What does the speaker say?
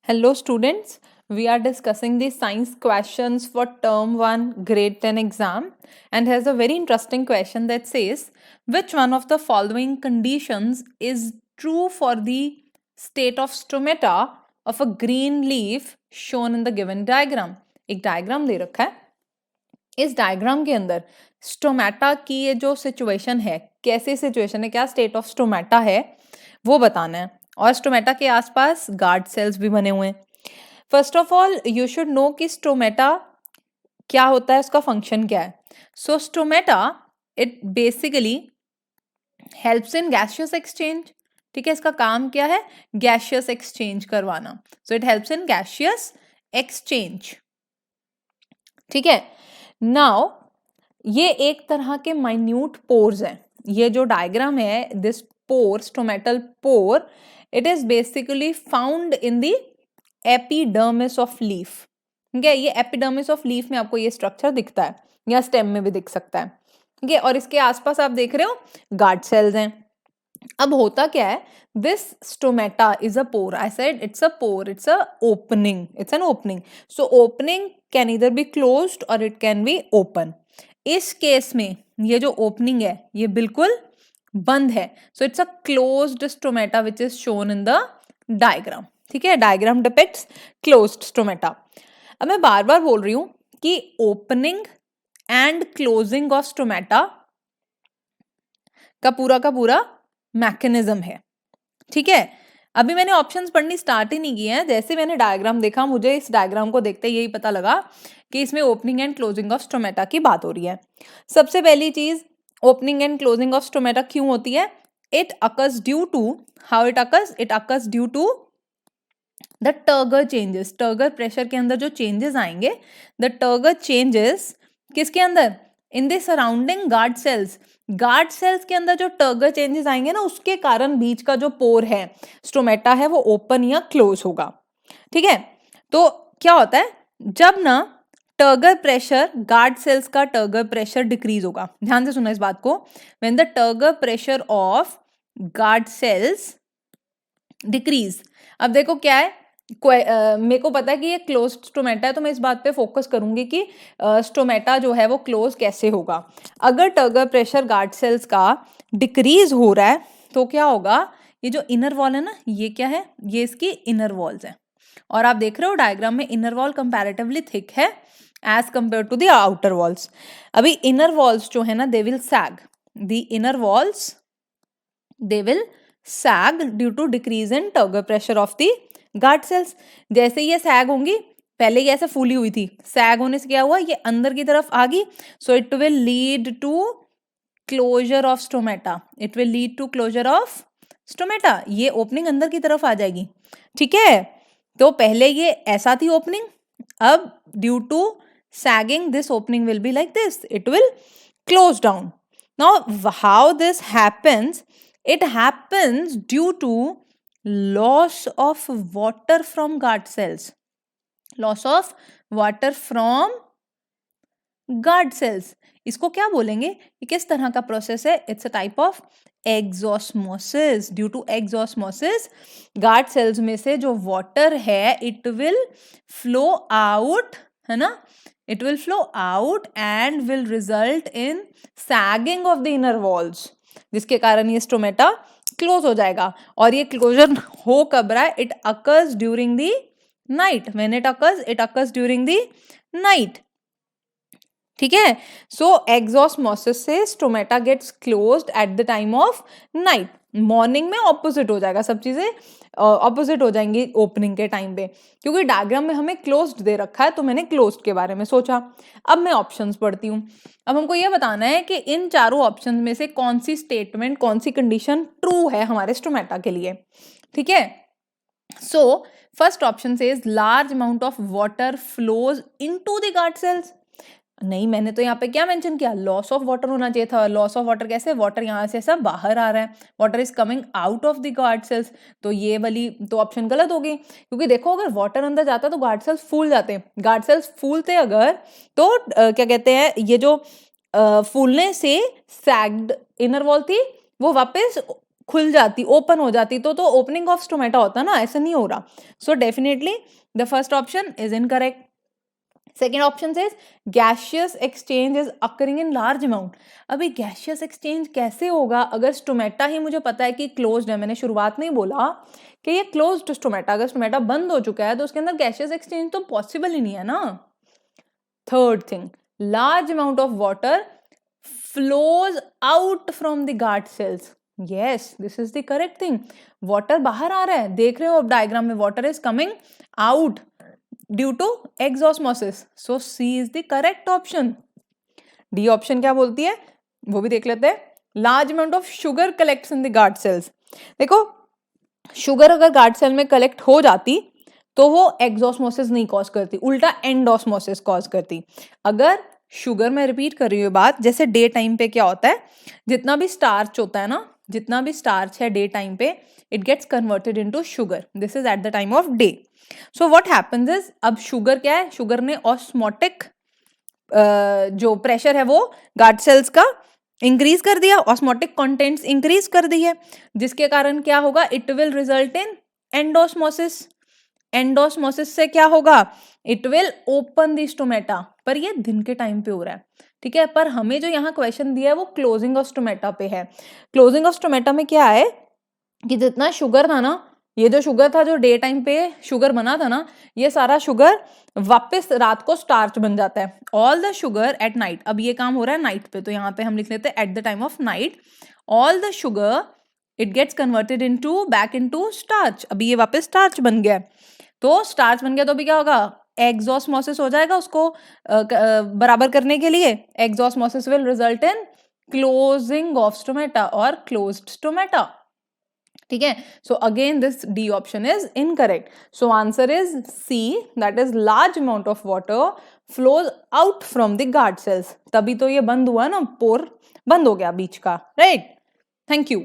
Hello students, we are discussing the science questions for term 1 grade 10 exam and has a very interesting question that says which one of the following conditions is true for the state of stomata of a green leaf shown in the given diagram. एक diagram दे रखा है, इस diagram के अंदर stomata की ये जो situation है, कैसे सिचुएशन है, क्या स्टेट ऑफ स्टोमेटा है वो बताना है। और स्टोमेटा के आसपास गार्ड सेल्स भी बने हुए हैं। First of all you should know कि स्टोमेटा क्या होता है, उसका फंक्शन क्या है। So stomata it basically helps in gaseous exchange. ठीक है, इसका काम क्या है, गैसियस एक्सचेंज करवाना। So it helps in gaseous exchange. ठीक है, नाउ ये एक तरह के माइन्यूट पोर्स हैं। ये जो डायग्राम है, this pore, stomatal pore, it is basically found in the epidermis of leaf. ठीक है, ये एपिडर्मिस ऑफ लीफ में आपको ये स्ट्रक्चर दिखता है, या स्टेम में भी दिख सकता है। ठीक है, और इसके आसपास आप देख रहे हो गार्ड सेल्स हैं। अब होता क्या है, this stomata is a pore. I said it's a pore, it's a opening, it's an opening. So opening can either be closed और इट कैन बी ओपन। इस केस में ये जो ओपनिंग है ये बिल्कुल बंद है। So it's a closed stomata which is shown in the diagram. ठीक है, डायग्राम डिपिक्ट्स क्लोज्ड स्टोमेटा। अब मैं बार बार बोल रही हूं कि opening and closing of stomata का पूरा मैकेनिज्म है। ठीक है, अभी मैंने ऑप्शंस पढ़नी स्टार्ट ही नहीं किए हैं। जैसे मैंने डायग्राम देखा, मुझे इस डायग्राम को देखते यही पता लगा कि इसमें opening and closing of stomata की बात हो रही है। सबसे पहली चीज, opening and closing of stomata क्यों होती है? It occurs due to, how it occurs due to the turgor changes. Turgor pressure के अंदर जो चेंजेस आएंगे, द टर्गर चेंजेस किसके अंदर, in the surrounding guard cells. Guard cells के अंदर जो टर्गर चेंजेस आएंगे ना, उसके कारण बीच का जो पोर है, स्टोमेटा है, वो ओपन या क्लोज होगा। ठीक है, तो क्या होता है, जब ना टर्गर प्रेशर, गार्ड सेल्स का टर्गर प्रेशर डिक्रीज होगा। ध्यान से सुना इस बात को। When the turgor pressure of guard cells decrease, अब देखो क्या है, मेरे को पता है कि ये क्लोज स्टोमेटा है, तो मैं इस बात पे फोकस करूंगी कि स्टोमेटा जो है वो क्लोज कैसे होगा। अगर टर्गर प्रेशर गार्ड सेल्स का डिक्रीज हो रहा है तो क्या होगा, ये जो इनर वॉल है ना, ये क्या है, ये इसकी इनर वॉल्स है। और आप देख रहे हो डायग्राम में इनर वॉल कंपैरेटिवली थिक है as compare to the outer walls. अभी इनर वॉल्स जो है ना, they will sag, the inner walls they will sag due to decrease in turgor pressure of the guard cells. जैसे ये सैग होंगी, पहले ये ऐसे फूली हुई थी, सैग होने से क्या हुआ, ये अंदर की तरफ आ गई। So it will lead to closure of stomata, it will lead to closure of stomata. ये ओपनिंग अंदर की तरफ आ जाएगी। ठीक है, तो पहले ये ऐसा थी ओपनिंग, अब due to sagging this opening will be like this, it will close down. Now how this happens, it happens due to loss of water from guard cells. Loss of water from guard cells. इसको क्या बोलेंगे, ये किस तरह का process है? It's a type of exosmosis. Due to exosmosis, guard cells में से जो वाटर है इट विल फ्लो आउट, है ना, it will flow out and will result in sagging of the inner walls, जिसके कारण ये स्टोमेटा क्लोज हो जाएगा। और ये क्लोजर हो कब रहा है, it occurs during the night. When it occurs during the night. ठीक है, सो एक्सोस्मोसिस से stomata gets closed at the time of night. Morning में ऑपोजिट हो जाएगा, सब चीजें ऑपोजिट हो जाएंगी ओपनिंग के टाइम पे, क्योंकि डायग्राम में हमें क्लोज्ड दे रखा है, तो मैंने क्लोज्ड के बारे में सोचा। अब मैं ऑप्शंस पढ़ती हूँ। अब हमको ये बताना है कि इन चारों ऑप्शन में से कौन सी स्टेटमेंट, कौन सी कंडीशन ट्रू है हमारे स्टोमेटा के लिए। ठीक है, सो फर्स्ट ऑप्शन से large amount of water flows into the guard sales. नहीं, मैंने तो यहाँ पे क्या मेंशन किया, लॉस ऑफ वाटर होना चाहिए था। लॉस ऑफ वाटर कैसे, वाटर यहाँ से सब बाहर आ रहा है, water is coming out of the guard sales. तो ये वाली तो ऑप्शन गलत हो गई, क्योंकि देखो अगर वाटर अंदर जाता तो गार्ड सेल्स फूल जाते। गार्ड सेल्स फूलते अगर तो क्या कहते हैं, ये जो फूलने से सैग्ड इनर वॉल थी वो वापस खुल जाती, ओपन हो जाती तो ओपनिंग ऑफ स्टोमेटा होता ना, ऐसा नहीं हो रहा. So definitely the first option is incorrect. Second option says gaseous exchange is occurring in large amount. अभी गैशियस एक्सचेंज कैसे होगा अगर स्टोमेटा ही मुझे पता है कि क्लोज्ड है. मैंने शुरुआत में ही बोला कि ये क्लोज्ड स्टोमेटा, अगर स्टोमेटा बंद हो चुका है तो उसके अंदर गैशियस एक्सचेंज तो पॉसिबल ही नहीं है ना. Third thing, large amount of water flows out from the guard cells. Yes, this is the correct thing. Water बाहर आ रहा है, देख रहे हो अब डायग्राम में, water is coming out due to exosmosis. So C is the correct option. D option क्या बोलती है वो भी देख लेते हैं. Large amount of sugar collects in the guard cells. देखो, शुगर अगर गार्ड सेल में कलेक्ट हो जाती तो वो एक्सॉस्मोसिस नहीं कॉज करती, उल्टा एंडोस्मोसिस कॉज करती. अगर शुगर, में रिपीट कर रही हूँ बात, जैसे डे टाइम पे क्या होता है, जितना भी स्टार्च होता है ना, जितना भी स्टार्च है डे टाइम पे, it gets converted into sugar. This is at the time of day. So what happens is, अब शुगर क्या है, शुगर ने ऑस्मोटिक जो प्रेशर है वो गार्ड सेल्स का इंक्रीज कर दिया, ऑस्मोटिक कंटेंट्स इंक्रीज कर दी है, जिसके कारण क्या होगा, it will result in endosmosis. Endosmosis से क्या होगा, it will open the stomata. पर ये दिन के टाइम पे हो रहा है, ठीक है. पर हमें जो यहाँ क्वेश्चन दिया है वो क्लोजिंग ऑफ स्टोमेटा पे है. क्लोजिंग ऑफ स्टोमेटा में क्या है कि जितना शुगर था ना, ये जो शुगर था जो डे टाइम पे शुगर बना था ना, ये सारा शुगर वापस रात को स्टार्च बन जाता है. All the sugar at night, अब ये काम हो रहा है नाइट पे, तो यहाँ पे हम लिख लेते हैं at the time of night. All the sugar it gets converted into back into starch. अभी ये वापस स्टार्च बन गया, तो स्टार्च बन गया तो अभी क्या होगा, एक्सॉस्मोसिस हो जाएगा उसको बराबर करने के लिए. Exosmosis will result in closing of stomata और क्लोज्ड स्टोमेटा. ठीक है. So again this D option is incorrect. So answer is C, that is large amount of water flows out from the guard cells. तभी तो ये बंद हुआ ना, पोर बंद हो गया बीच का, राइट. Thank you.